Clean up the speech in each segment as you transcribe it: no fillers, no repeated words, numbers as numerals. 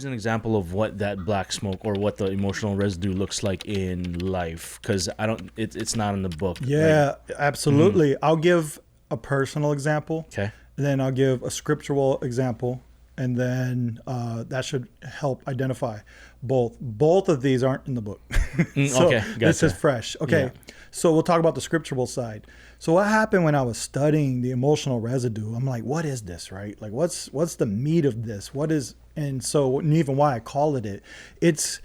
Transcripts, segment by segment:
use an example of what that black smoke or what the emotional residue looks like in life? Because it's not in the book. Yeah, absolutely. I'll give a personal example. Okay. Then I'll give a scriptural example, and then that should help identify both. Both of these aren't in the book. So okay, gotcha. This is fresh. Okay, so we'll talk about the scriptural side. So what happened when I was studying the emotional residue? I'm like, what is this, right? Like, what's the meat of this? What is, and so and even why I call it. It's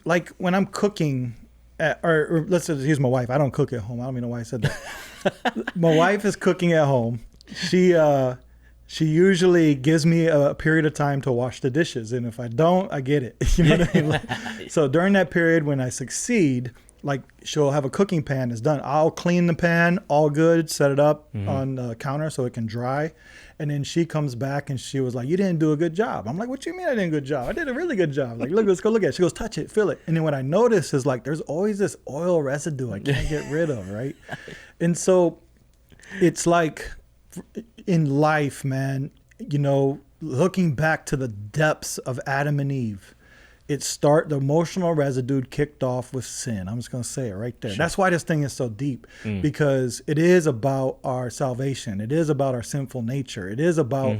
like when I'm cooking, or let's just use my wife. I don't cook at home. I don't even know why I said that. My wife is cooking at home. She usually gives me a period of time to wash the dishes, and if I don't, I get it. You know what I mean? Like, so during that period when I succeed, like she'll have a cooking pan that's done. I'll clean the pan, all good, set it up on the counter so it can dry. And then she comes back and she was like, "You didn't do a good job." I'm like, "What you mean I did a good job? I did a really good job. Like, look, let's go look at it." She goes, "Touch it, feel it." And then what I notice is like, there's always this oil residue I can't get rid of, right? And so it's like in life, man, you know, looking back to the depths of Adam and Eve, the emotional residue kicked off with sin. I'm just going to say it right there. Sure. That's why this thing is so deep, because it is about our salvation. It is about our sinful nature. It is about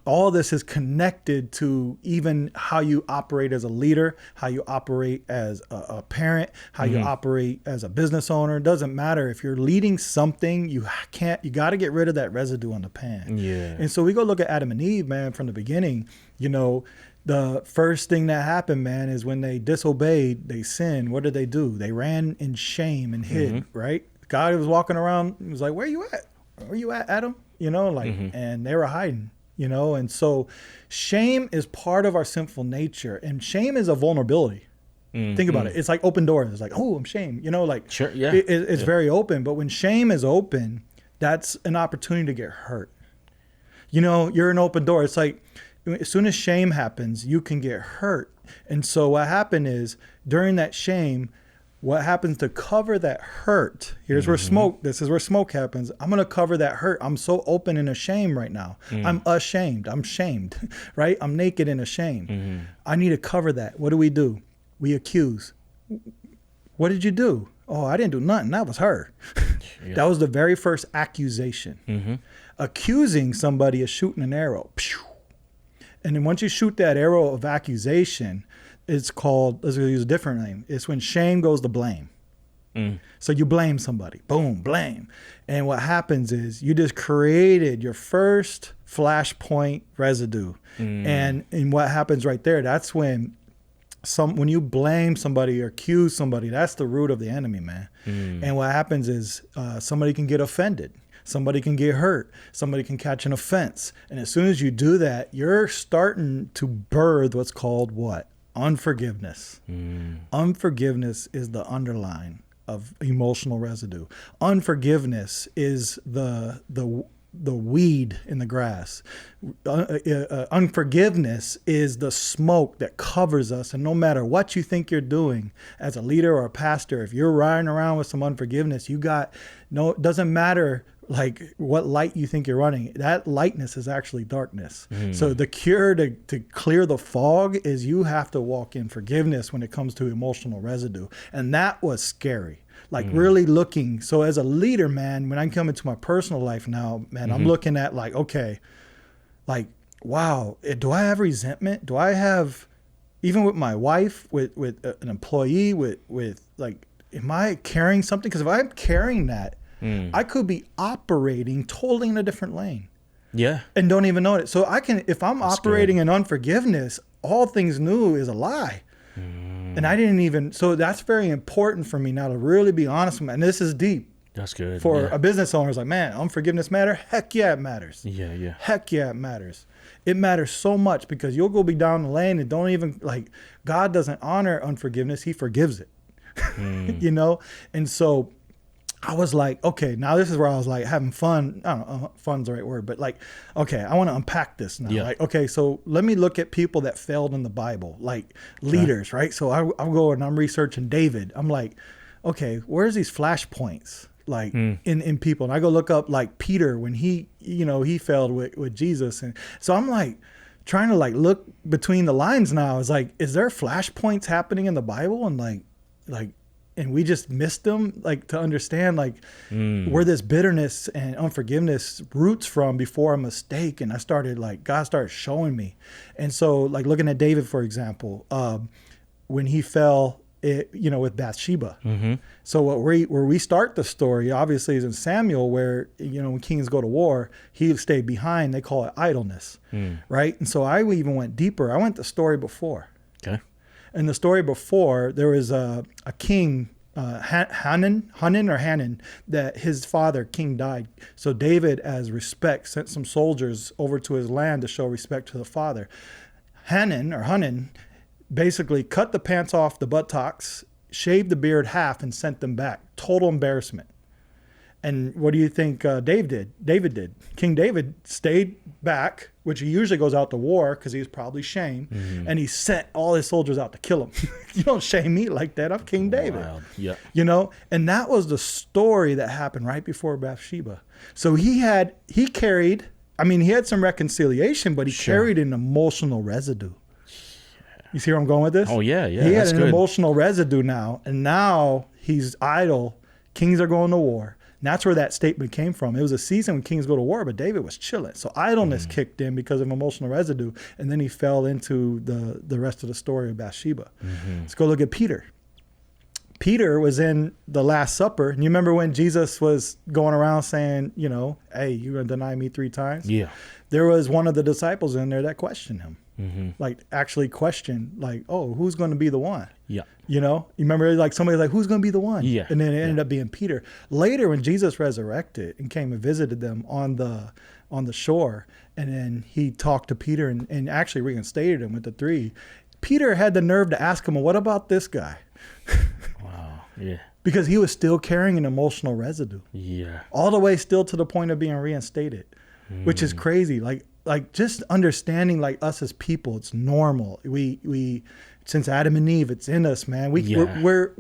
all this is connected to even how you operate as a leader, how you operate as a parent, how you operate as a business owner. It doesn't matter. If you're leading something, you got to get rid of that residue on the pan. Yeah. And so we go look at Adam and Eve, man, from the beginning. You know, the first thing that happened, man, is when they disobeyed, they sinned. What did they do? They ran in shame and hid, right? God was walking around. He was like, "Where you at? Where you at, Adam?" You know, like, and they were hiding, you know? And so shame is part of our sinful nature, and shame is a vulnerability. Think about it. It's like open doors. It's like, "Oh, I'm shamed." You know, like, sure, yeah. It's very open. But when shame is open, that's an opportunity to get hurt. You know, you're an open door. It's like, as soon as shame happens, you can get hurt. And so what happened is, during that shame, what happens to cover that hurt? Here's where this is where smoke happens. I'm going to cover that hurt. I'm so open and ashamed right now. I'm ashamed. I'm shamed, right? I'm naked and ashamed. I need to cover that. What do? We accuse. What did you do? "Oh, I didn't do nothing. That was her." That was the very first accusation. Accusing somebody is shooting an arrow. And then once you shoot that arrow of accusation, it's called, let's use a different name. It's when shame goes to blame. So you blame somebody. Boom, blame. And what happens is you just created your first flashpoint residue. And what happens right there, that's when you blame somebody or accuse somebody, that's the root of the enemy, man. And what happens is somebody can get offended. Somebody can get hurt. Somebody can catch an offense. And as soon as you do that, you're starting to birth what's called what? Unforgiveness. Unforgiveness is the underline of emotional residue. Unforgiveness is the weed in the grass. Unforgiveness is the smoke that covers us. And no matter what you think you're doing as a leader or a pastor, if you're riding around with some unforgiveness, it doesn't matter like what light you think you're running. That lightness is actually darkness. So the cure to clear the fog is you have to walk in forgiveness when it comes to emotional residue. And that was scary. Like really looking. So as a leader, man, when I come into my personal life now, man, I'm looking at like, okay, like, wow, do I have resentment? Do I have, even with my wife, with an employee, with like, am I carrying something? Because if I'm carrying that, I could be operating totally in a different lane. Yeah. And don't even know it. So if I'm operating in unforgiveness, all things new is a lie. And I didn't even, so that's very important for me now to really be honest with me. And this is deep. That's good. For a business owner, it's like, man, unforgiveness matter? Heck yeah, it matters. Yeah. Heck yeah, it matters. It matters so much because you'll go be down the lane and don't even, like, God doesn't honor unforgiveness. He forgives it, you know? And so I was like, okay, now this is where I was like having fun. I don't know, fun's the right word, but like, okay, I want to unpack this now. Yeah. Like, okay, so let me look at people that failed in the Bible, like leaders, right? So I'll go and I'm researching David. I'm like, okay, where's these flashpoints? Like in people. And I go look up like Peter when he failed with Jesus. And so I'm like trying to like look between the lines now. Is like, is there flashpoints happening in the Bible, and and we just missed them, like, to understand like where this bitterness and unforgiveness roots from before a mistake. And I started like, God started showing me. And so like looking at David, for example, when he fell, with Bathsheba. So where we start the story, obviously, is in Samuel, where, when kings go to war, he stayed behind. They call it idleness, right? And so I even went deeper. I went the story before. Okay. In the story before, there was a king, Hanun, that his father, king, died. So David, as respect, sent some soldiers over to his land to show respect to the father. Hanun basically cut the pants off the buttocks, shaved the beard half, and sent them back. Total embarrassment. And what do you think David did? King David stayed back, which he usually goes out to war because he was probably shamed, and he sent all his soldiers out to kill him. You don't shame me like that. I'm King David. Wild. Yeah. And that was the story that happened right before Bathsheba. So he had some reconciliation, but he carried an emotional residue. You see where I'm going with this? Oh, yeah. He had that's an good. emotional residue now, and now he's idle. Kings are going to war. And that's where that statement came from. It was a season when kings go to war, but David was chilling. So idleness kicked in because of emotional residue, and then he fell into the rest of the story of Bathsheba. Let's go look at Peter. Peter was in the Last Supper, and you remember when Jesus was going around saying, hey, you're going to deny me 3 times? Yeah. There was one of the disciples in there that questioned him. Like actually questioned, like, oh, who's going to be the one? Yeah. You remember, like, somebody was like, who's going to be the one? Yeah. And then it ended up being Peter. Later, when Jesus resurrected and came and visited them on the shore, and then he talked to Peter and actually reinstated him with the 3, Peter had the nerve to ask him, well, what about this guy? Wow. Yeah. Because he was still carrying an emotional residue. Yeah. All the way still to the point of being reinstated, which is crazy. Like just understanding, like, us as people, it's normal. We since Adam and Eve, it's in us, man. We're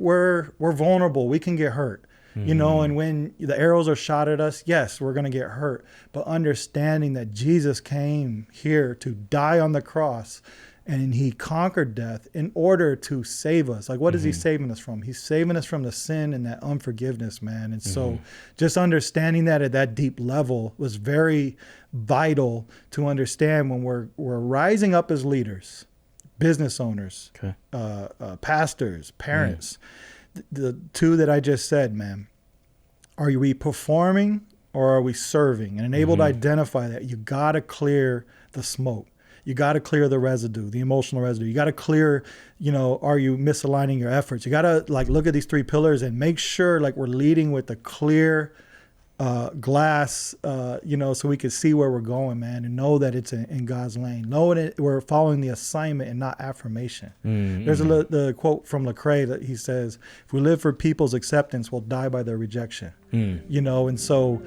vulnerable. We can get hurt, and when the arrows are shot at us, yes, we're going to get hurt. But understanding that Jesus came here to die on the cross, and he conquered death in order to save us. Like, what is he saving us from? He's saving us from the sin and that unforgiveness, man. And so just understanding that at that deep level was very vital to understand when we're rising up as leaders, business owners, pastors, parents. The 2 that I just said, man, are we performing or are we serving? And able to identify that, you got to clear the smoke. You got to clear the residue, the emotional residue. You got to clear, are you misaligning your efforts? You got to look at these 3 pillars and make sure we're leading with a clear glass, so we can see where we're going, man, and know that it's in God's lane. Know that we're following the assignment and not affirmation. There's the quote from Lecrae that he says, if we live for people's acceptance, we'll die by their rejection. And so,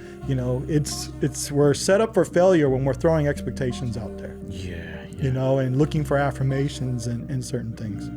we're set up for failure when we're throwing expectations out there. Yeah. And looking for affirmations and certain things.